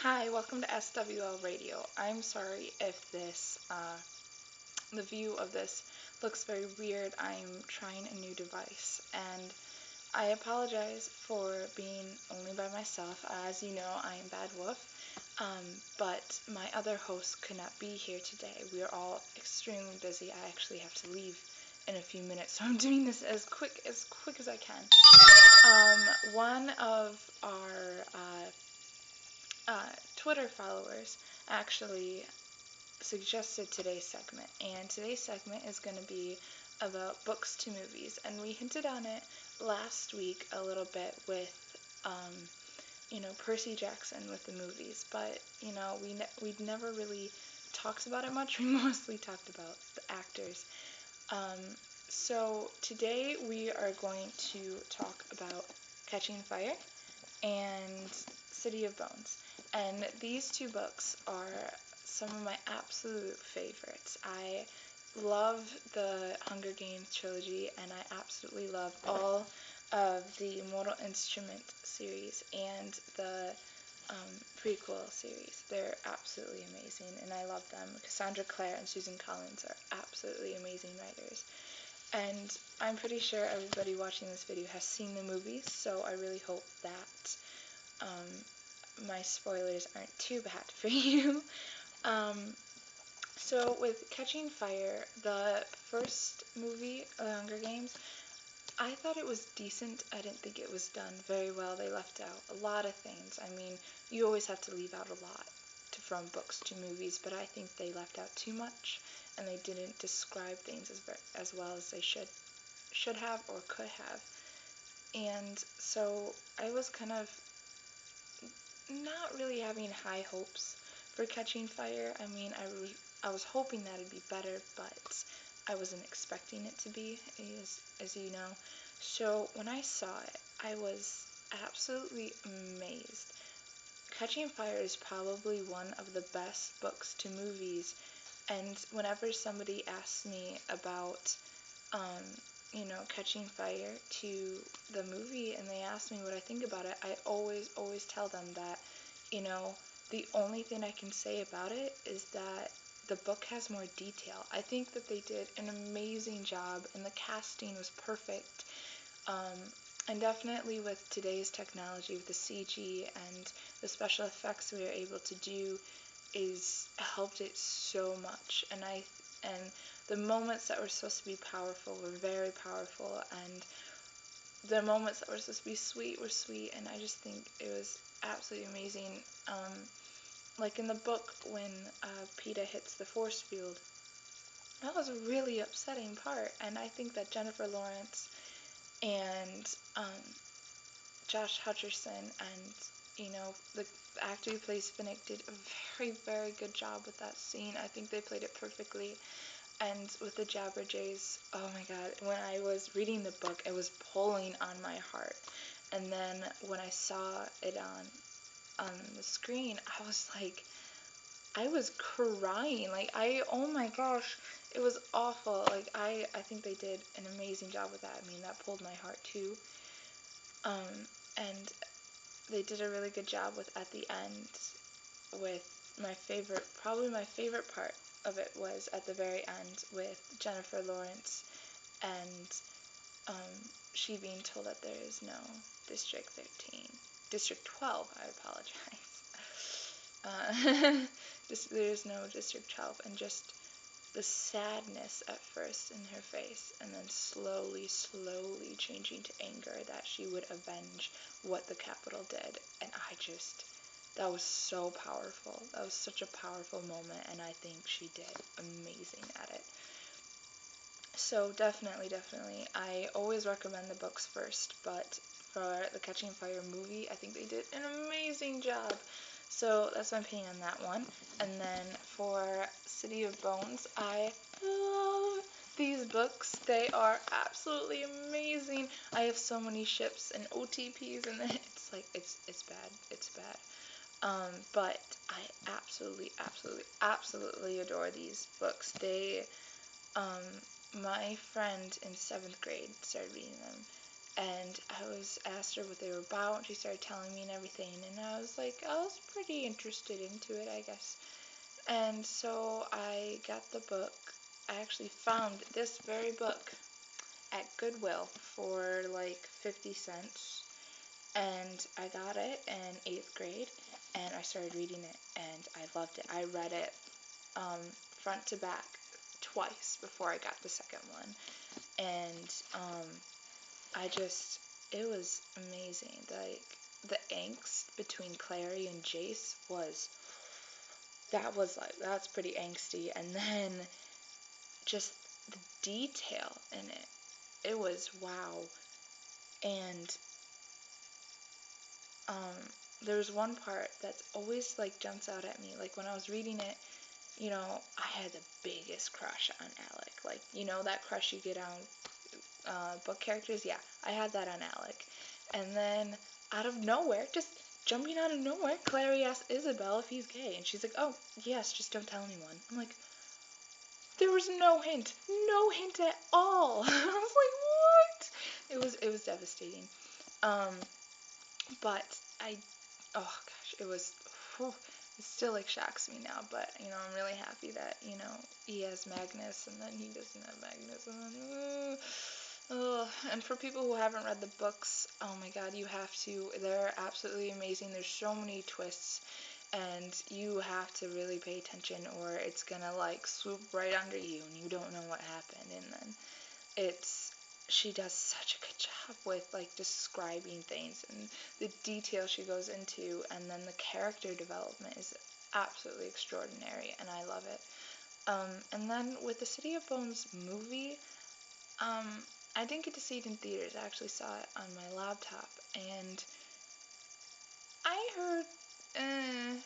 Hi, welcome to SWL Radio. I'm sorry if the view of this looks very weird. I'm trying a new device, and I apologize for being only by myself. As you know, I am Bad Wolf, but my other host could not be here today. We are all extremely busy. I actually have to leave in a few minutes, so I'm doing this as quick as I can. One of our Twitter followers actually suggested today's segment, and today's segment is going to be about books to movies. And we hinted on it last week a little bit with, um, Percy Jackson with the movies, but we'd never really talked about it much. We mostly talked about the actors. Um, so today we are going to talk about Catching Fire and City of Bones. And these two books are some of my absolute favorites. I love the Hunger Games trilogy, and I absolutely love all of the Mortal Instrument series and the prequel series. They're absolutely amazing, and I love them. Cassandra Clare and Susan Collins are absolutely amazing writers. And I'm pretty sure everybody watching this video has seen the movies, so I really hope that my spoilers aren't too bad for you. Um, so with Catching Fire, the first movie, The Hunger Games, I thought it was decent. I didn't think it was done very well. They left out a lot of things. I mean, you always have to leave out a lot from books to movies, but I think they left out too much, and they didn't describe things as well as they should have or could have. And so I was kind of not really having high hopes for Catching Fire. I mean, I was hoping that it'd be better, but I wasn't expecting it to be, as you know. So when I saw it, I was absolutely amazed. Catching Fire is probably one of the best books to movies, and whenever somebody asks me about um, Catching Fire to the movie, and they ask me what I think about it, I always tell them that, the only thing I can say about it is that the book has more detail. I think that they did an amazing job, and the casting was perfect. Um, and definitely with today's technology, with the CG and the special effects we are able to do, is helped it so much. And the moments that were supposed to be powerful were very powerful, and the moments that were supposed to be sweet were sweet, and I just think it was absolutely amazing. Like in the book, when PETA hits the force field, that was a really upsetting part, and I think that Jennifer Lawrence and Josh Hutcherson and the actor who plays Finnick did a very good job with that scene. I think they played it perfectly. And with the Jabberjays, oh my god, when I was reading the book, it was pulling on my heart. And then when I saw it on the screen, I was crying. Oh my gosh, it was awful. I think they did an amazing job with that. I mean, that pulled my heart too. And they did a really good job with at the end with probably my favorite part of it was at the very end with Jennifer Lawrence and she being told that there is no District 13. District 12, I apologize. There is no District 12, and just the sadness at first in her face, and then slowly changing to anger that she would avenge what the Capitol did. And that was so powerful. That was such a powerful moment, and I think she did amazing at it. So definitely, I always recommend the books first, but for the Catching Fire movie, I think they did an amazing job. So that's my opinion on that one. And then for City of Bones, I love these books. They are absolutely amazing. I have so many ships and OTPs, and it's bad. It's bad. But I absolutely adore these books. My friend in 7th grade started reading them, and I was asked her what they were about, and she started telling me and everything, and I was like, I was pretty interested into it, I guess. And so I got the book. I actually found this very book at Goodwill for like 50 cents, and I got it in 8th grade, and I started reading it, and I loved it. I read it um, front to back twice before I got the second one, and it was amazing. Like, the angst between Clary and Jace that's pretty angsty, and then just the detail in it, it was wow. And um, there's one part that's always like jumps out at me, like when I was reading it, I had the biggest crush on Alec. Like, that crush you get on book characters? Yeah, I had that on Alec. And then, out of nowhere, just jumping out of nowhere, Clary asks Isabel if he's gay. And she's like, oh, yes, just don't tell anyone. I'm like, there was no hint at all. I was like, what? It was devastating. Um, but oh gosh, whew, it still like shocks me now, but I'm really happy that, he has Magnus and then he doesn't have Magnus and then, and for people who haven't read the books, oh my god, you have to. They're absolutely amazing. There's so many twists, and you have to really pay attention or it's gonna like swoop right under you and you don't know what happened. And then it's she does such a good job with like describing things and the detail she goes into, and then the character development is absolutely extraordinary, and I love it. And then with the City of Bones movie, um, I didn't get to see it in theaters. I actually saw it on my laptop, and I heard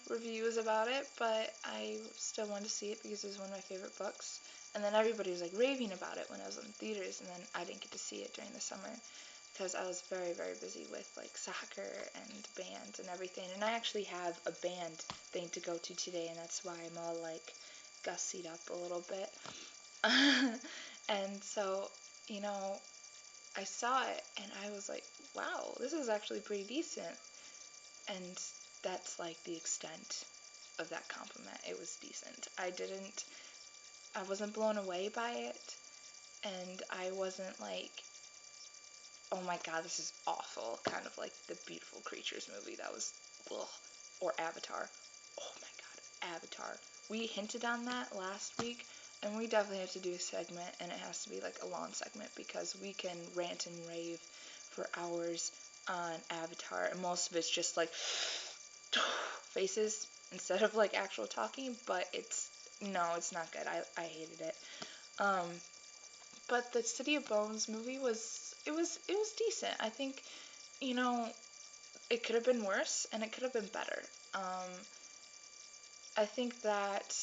reviews about it, but I still wanted to see it because it was one of my favorite books. And then everybody was like raving about it when I was in theaters, and then I didn't get to see it during the summer because I was very, very busy with like soccer and band and everything. And I actually have a band thing to go to today, and that's why I'm all like gussied up a little bit. And so, you know, I saw it and I was like, wow, this is actually pretty decent. And that's like the extent of that compliment. It was decent. I wasn't blown away by it, and I wasn't like, oh my god, this is awful, kind of like the Beautiful Creatures movie. That was, ugh. Or Avatar. Oh my god, Avatar. We hinted on that last week, and we definitely have to do a segment, and it has to be like a long segment because we can rant and rave for hours on Avatar, and most of it's just like faces instead of like actual talking, but it's not good. I hated it. Um, but the City of Bones movie was decent. I think, you know, it could have been worse and it could have been better. I think that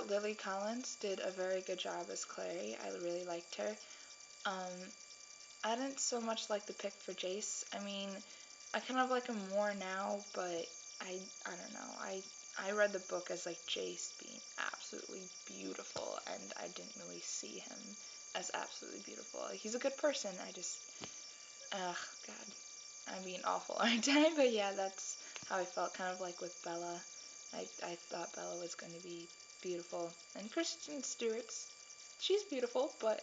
Lily Collins did a very good job as Clary. I really liked her. Um, I didn't so much like the pick for Jace. I mean, I kind of like him more now, but I don't know. I read the book as like Jace being absolutely beautiful, and I didn't really see him as absolutely beautiful. Like, he's a good person. Ugh, God, I'm being awful, aren't I? But yeah, that's how I felt. Kind of like with Bella. I thought Bella was going to be beautiful, and Kristen Stewart's she's beautiful, but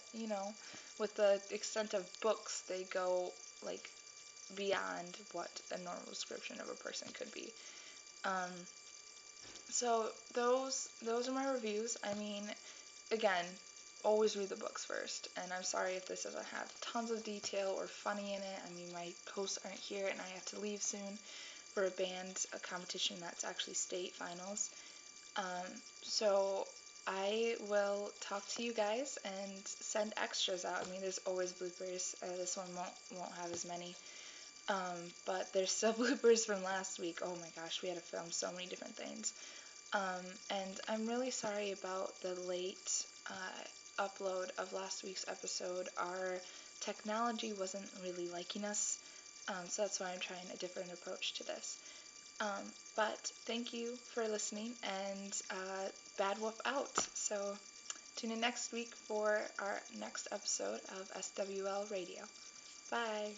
with the extent of books, they go like beyond what a normal description of a person could be. Um, so those are my reviews. I mean, again, always read the books first. And I'm sorry if this doesn't have tons of detail or funny in it. I mean, my hosts aren't here, and I have to leave soon for a competition that's actually state finals. So I will talk to you guys and send extras out. I mean, there's always bloopers. This one won't have as many. But there's still bloopers from last week. Oh my gosh, we had to film so many different things. And I'm really sorry about the late upload of last week's episode. Our technology wasn't really liking us, so that's why I'm trying a different approach to this. But thank you for listening, and Bad Wolf out. So tune in next week for our next episode of SWL Radio. Bye.